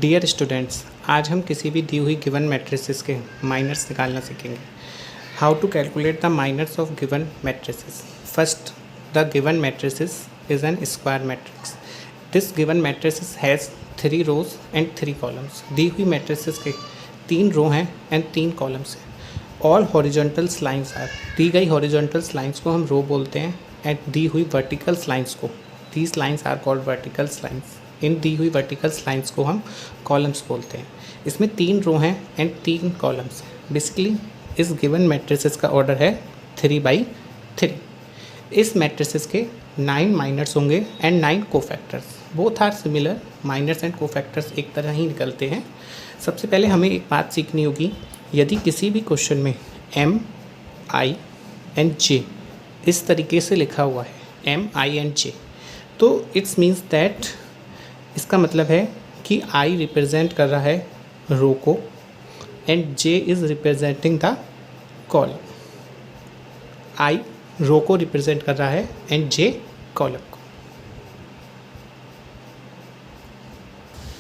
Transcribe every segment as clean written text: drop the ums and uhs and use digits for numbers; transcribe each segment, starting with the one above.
Dear students, आज हम किसी भी दी हुई गिवन मैट्रिसेस के माइनर्स निकालना सीखेंगे। How to calculate the minors of given matrices. First, the given matrices is an square matrix. This given matrices has 3 rows and 3 columns. दी हुई मैट्रिसेस के 3 रो हैं एंड 3 कॉलम्स हैं। ऑल हॉरिजॉन्टल्स लाइंस आर, दी गई horizontals lines को हम रो बोलते हैं एंड दी हुई वर्टिकल्स लाइंस को, these lines are called verticals lines. इन दी हुई वर्टिकल्स लाइंस को हम कॉलम्स बोलते हैं। इसमें 3 रो हैं एंड 3 कॉलम्स हैं। बेसिकली इस गिवन मैट्रिसेस का ऑर्डर है 3/3। इस मैट्रिसेस के 9 माइनर्स होंगे and 9 cofactors. Both are similar, minors and cofactors एक तरह ही निकलते हैं। सबसे पहले हमें एक बात सीखनी होगी, यदि किसी भी क्वेश्चन में M, I एंड J इस तरीके से लिखा हुआ है M, I एंड J, तो इट्स मीन्स दैट इसका मतलब है कि I रिप्रेजेंट कर रहा है रो को and J is representing the column. I रो को रिप्रेजेंट कर रहा है एंड J कॉलम को।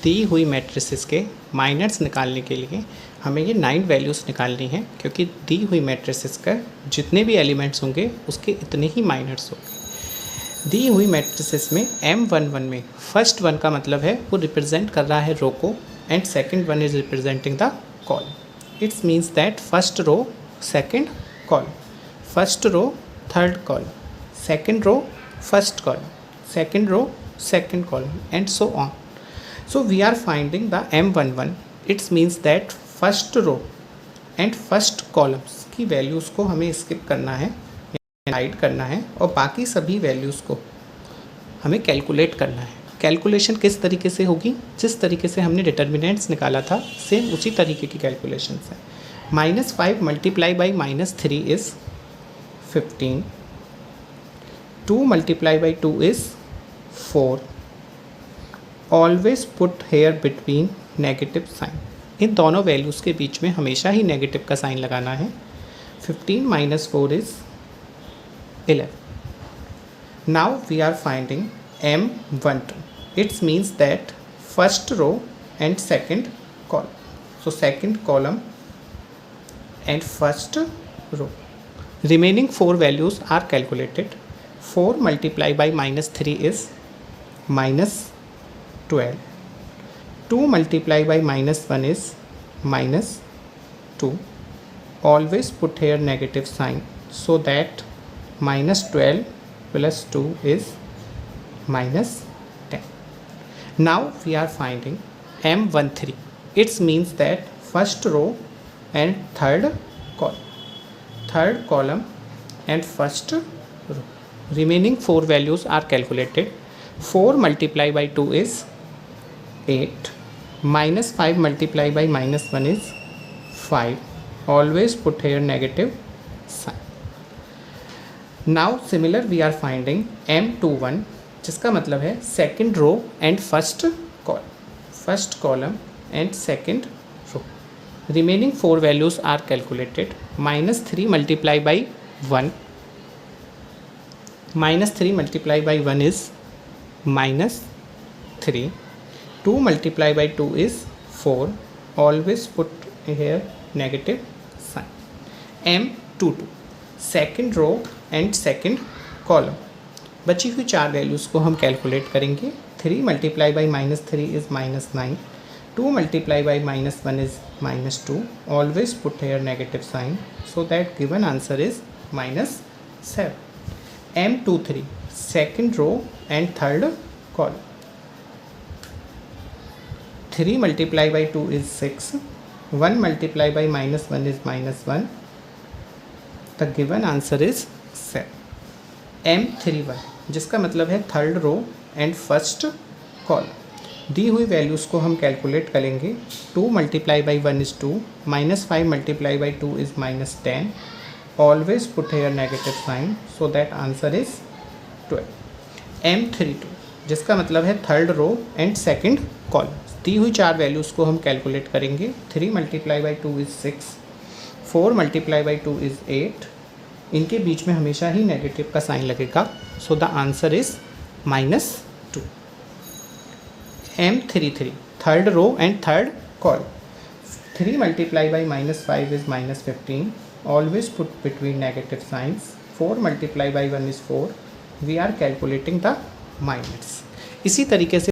दी हुई मैट्रिसेस के माइनर्स निकालने के लिए हमें ये 9 वैल्यूज़ निकालनी है, क्योंकि दी हुई मैट्रिसेस का जितने भी एलिमेंट्स होंगे उसके इतने ही माइनर्स होंगे। दी हुई मैट्रिसेस में M11 में फर्स्ट 1 का मतलब है वो रिप्रेजेंट कर रहा है रो को and second 1 is representing the column. It's means that first row second column, first row third column, second row first column, second row second column and so on. So we are finding the M11. It means that first row and first columns की values को हमें skip करना है, hide करना है और बाकी सभी वैल्यूज़ को हमें कैलकुलेट करना है। कैलकुलेशन किस तरीके से होगी? जिस तरीके से हमने डिटर्मिनेंट्स निकाला था सेम उसी तरीके की कैलकुलेशन है। -5 multiply by -3 is 15, 2 multiply by 2 is 4। Always put here between negative sign. इन दोनों वैल्यूज़ के बीच में हमेशा ही नेगेटिव का साइन लगाना है। 15 - 4 is 11. Now we are finding M12. It means that first row and second column. So second column and first row. Remaining 4 values are calculated. 4 multiplied by -3 is -12. 2 multiplied by -1 is -2. Always put here negative sign so that -12 plus 2 is -10. Now we are finding M13. It means that first row and third column and first row. Remaining 4 values are calculated. 4 multiplied by 2 is 8. -5 multiplied by -1 is 5. Always put here negative sign. Now similar we are finding M21, जिसका मतलब है second row and first column and second row. Remaining 4 values are calculated. -3 multiply by 1, -3 multiply by 1 is -3। 2 multiplied by 2 is 4. Always put here negative sign. M22 second row and second column। बची हुई 4 values को हम calculate करेंगे। 3 multiplied by -3 is -9. 2 multiplied by -1 is -2. Always put here negative sign so that given answer is -7. M23 second row and third column। 3 multiplied by 2 is 6. 1 multiplied by -1 is -1. The given answer is 7. M31, जिसका मतलब है third row and first column. दी हुई values को हम calculate करेंगे। 2 multiplied by 1 is 2. -5 multiplied by 2 is -10. Always put here negative sign so that answer is 12. M32, जिसका मतलब है third row and second column. दी हुई 4 वैल्यूज़ को हम कैलकुलेट करेंगे। 3 multiplied by 2 is 6. 4 multiplied by 2 is 8. इनके बीच में हमेशा ही नेगेटिव का साइन लगेगा, so the answer is -2। M33 third row and third column. 3 multiplied by -5 is -15. Always put between negative signs. 4 multiplied by 1 is 4. We are calculating the minus. इसी तरीके से